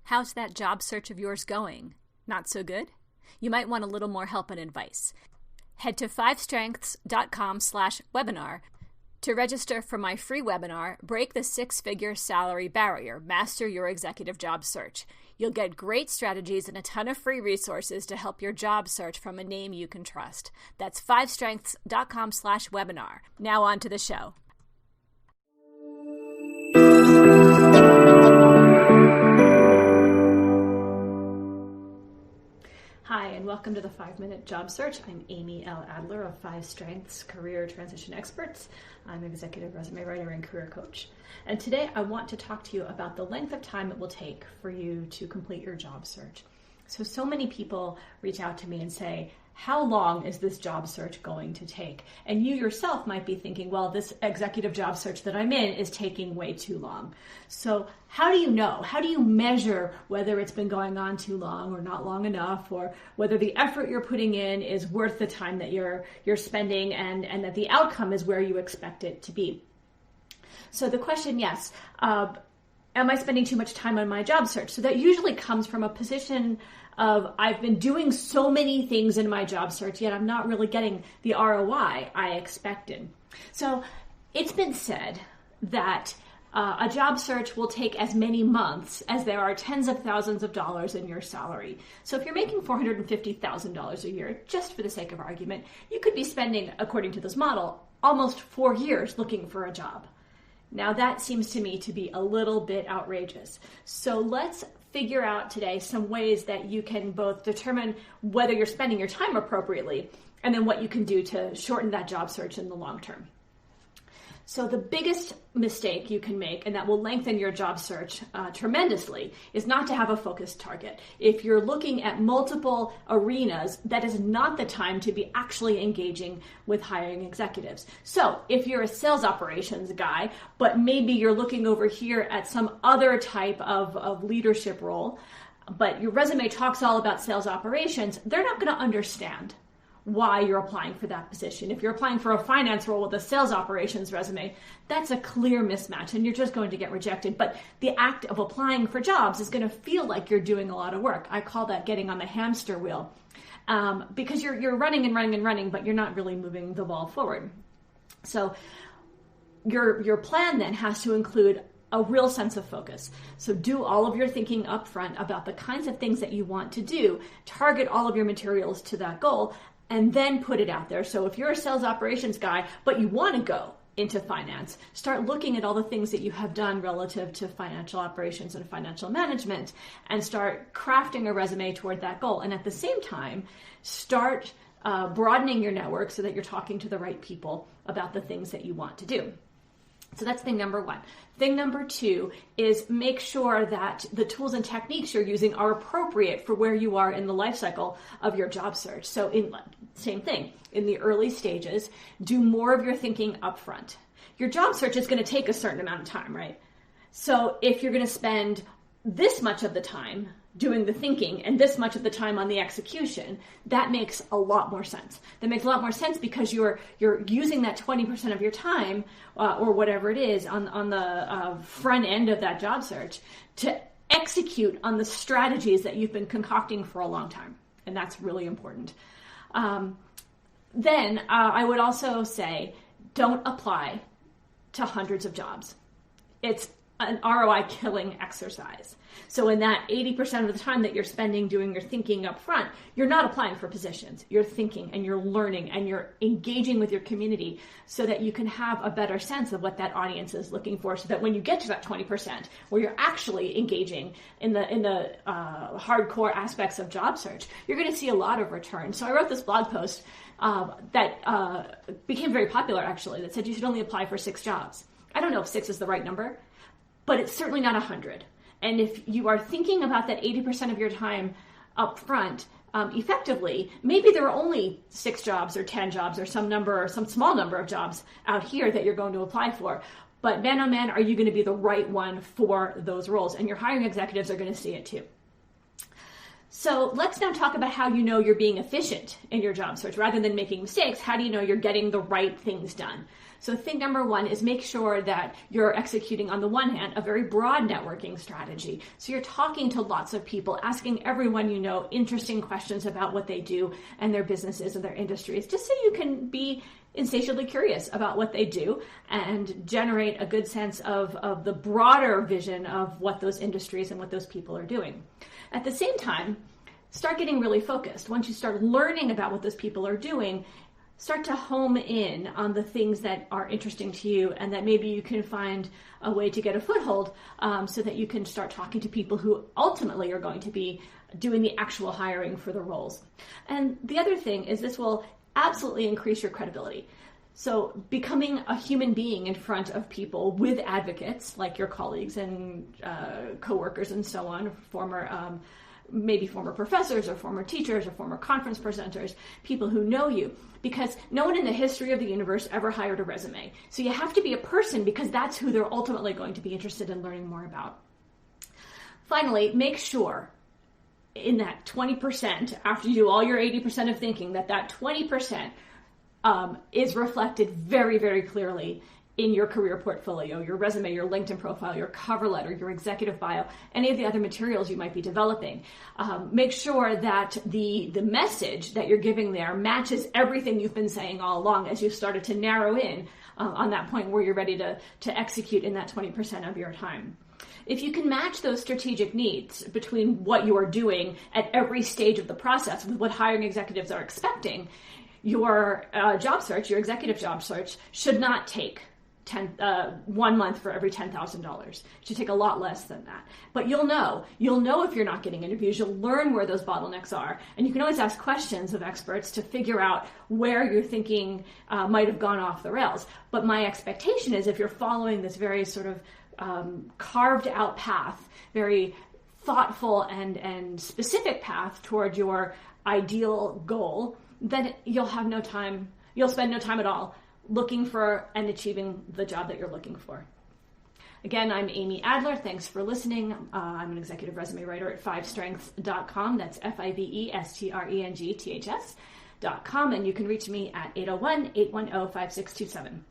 How's that job search of yours going? Not so good? You might want a little more help and advice. Head to 5strengths.com/webinar to register for my free webinar, Break the Six-Figure Salary Barrier, Master Your Executive Job Search. You'll get great strategies and a ton of free resources to help your job search from a name you can trust. That's 5strengths.com/webinar. Now on to the show. Hi, and welcome to the 5-Minute Job Search. I'm Amy L. Adler of 5 Strengths Career Transition Experts. I'm an executive resume writer and career coach. And today I want to talk to you about the length of time it will take for you to complete your job search. So many people reach out to me and say, how long is this job search going to take? And you yourself might be thinking, well, this executive job search that I'm in is taking way too long. So how do you know? How do you measure whether it's been going on too long or not long enough, or whether the effort you're putting in is worth the time that you're spending and that the outcome is where you expect it to be? So the question, yes, am I spending too much time on my job search? So that usually comes from a position of I've been doing so many things in my job search, yet I'm not really getting the ROI I expected. So it's been said that a job search will take as many months as there are tens of thousands of dollars in your salary. So if you're making $450,000 a year, just for the sake of argument, you could be spending, according to this model, almost 4 years looking for a job. Now that seems to me to be a little bit outrageous. So let's figure out today some ways that you can both determine whether you're spending your time appropriately and then what you can do to shorten that job search in the long term. So the biggest mistake you can make, and that will lengthen your job search tremendously, is not to have a focused target. If you're looking at multiple arenas, that is not the time to be actually engaging with hiring executives. So if you're a sales operations guy, but maybe you're looking over here at some other type of leadership role, but your resume talks all about sales operations, they're not going to understand why you're applying for that position. If you're applying for a finance role with a sales operations resume, that's a clear mismatch and you're just going to get rejected. But the act of applying for jobs is going to feel like you're doing a lot of work. I call that getting on the hamster wheel, because you're running and running and running, but you're not really moving the ball forward. So your plan then has to include a real sense of focus. So do all of your thinking up front about the kinds of things that you want to do, target all of your materials to that goal, and then put it out there. So if you're a sales operations guy, but you want to go into finance, start looking at all the things that you have done relative to financial operations and financial management, and start crafting a resume toward that goal. And at the same time, start broadening your network so that you're talking to the right people about the things that you want to do. So that's thing number one. Thing number two is make sure that the tools and techniques you're using are appropriate for where you are in the life cycle of your job search. So same thing, in the early stages, do more of your thinking up front. Your job search is going to take a certain amount of time, right? So if you're going to spend this much of the time doing the thinking and this much of the time on the execution, that makes a lot more sense. That makes a lot more sense because you're using that 20% of your time or whatever it is on the front end of that job search to execute on the strategies that you've been concocting for a long time. And that's really important. Then I would also say, don't apply to hundreds of jobs. It's an ROI killing exercise. So in that 80% of the time that you're spending doing your thinking up front, you're not applying for positions. You're thinking and you're learning and you're engaging with your community so that you can have a better sense of what that audience is looking for, so that when you get to that 20% where you're actually engaging in the hardcore aspects of job search, you're going to see a lot of return. So I wrote this blog post that became very popular actually, that said you should only apply for 6 jobs. I don't know if 6 is the right number, but it's certainly not 100. And if you are thinking about that 80% of your time up front effectively, maybe there are only 6 jobs or 10 jobs or some small number of jobs out here that you're going to apply for. But man, oh man, are you going to be the right one for those roles? And your hiring executives are going to see it too. So let's now talk about how you know you're being efficient in your job search. Rather than making mistakes, how do you know you're getting the right things done? So thing number one is make sure that you're executing, on the one hand, a very broad networking strategy. So you're talking to lots of people, asking everyone you know interesting questions about what they do and their businesses and their industries, just so you can be insatiably curious about what they do and generate a good sense of the broader vision of what those industries and what those people are doing. At the same time, start getting really focused. Once you start learning about what those people are doing, start to home in on the things that are interesting to you and that maybe you can find a way to get a foothold so that you can start talking to people who ultimately are going to be doing the actual hiring for the roles. And the other thing is this will absolutely increase your credibility. So becoming a human being in front of people with advocates like your colleagues and coworkers and so on, maybe former professors or former teachers or former conference presenters, people who know you, because no one in the history of the universe ever hired a resume. So you have to be a person because that's who they're ultimately going to be interested in learning more about. Finally, make sure in that 20%, after you do all your 80% of thinking, that 20% is reflected very, very clearly in your career portfolio, your resume, your LinkedIn profile, your cover letter, your executive bio, any of the other materials you might be developing. Make sure that the message that you're giving there matches everything you've been saying all along as you've started to narrow in on that point where you're ready to execute in that 20% of your time. If you can match those strategic needs between what you are doing at every stage of the process with what hiring executives are expecting, your job search, your executive job search, should not take 1 month for every $10,000. It should take a lot less than that. But you'll know if you're not getting interviews. You'll learn where those bottlenecks are. And you can always ask questions of experts to figure out where your thinking might have gone off the rails. But my expectation is if you're following this very sort of carved out path, very thoughtful and specific path toward your ideal goal, then you'll spend no time at all looking for and achieving the job that you're looking for. Again, I'm Amy Adler. Thanks for listening. I'm an executive resume writer at fivestrengths.com. That's FIVESTRENGTHS.com. And you can reach me at 801-810-5627.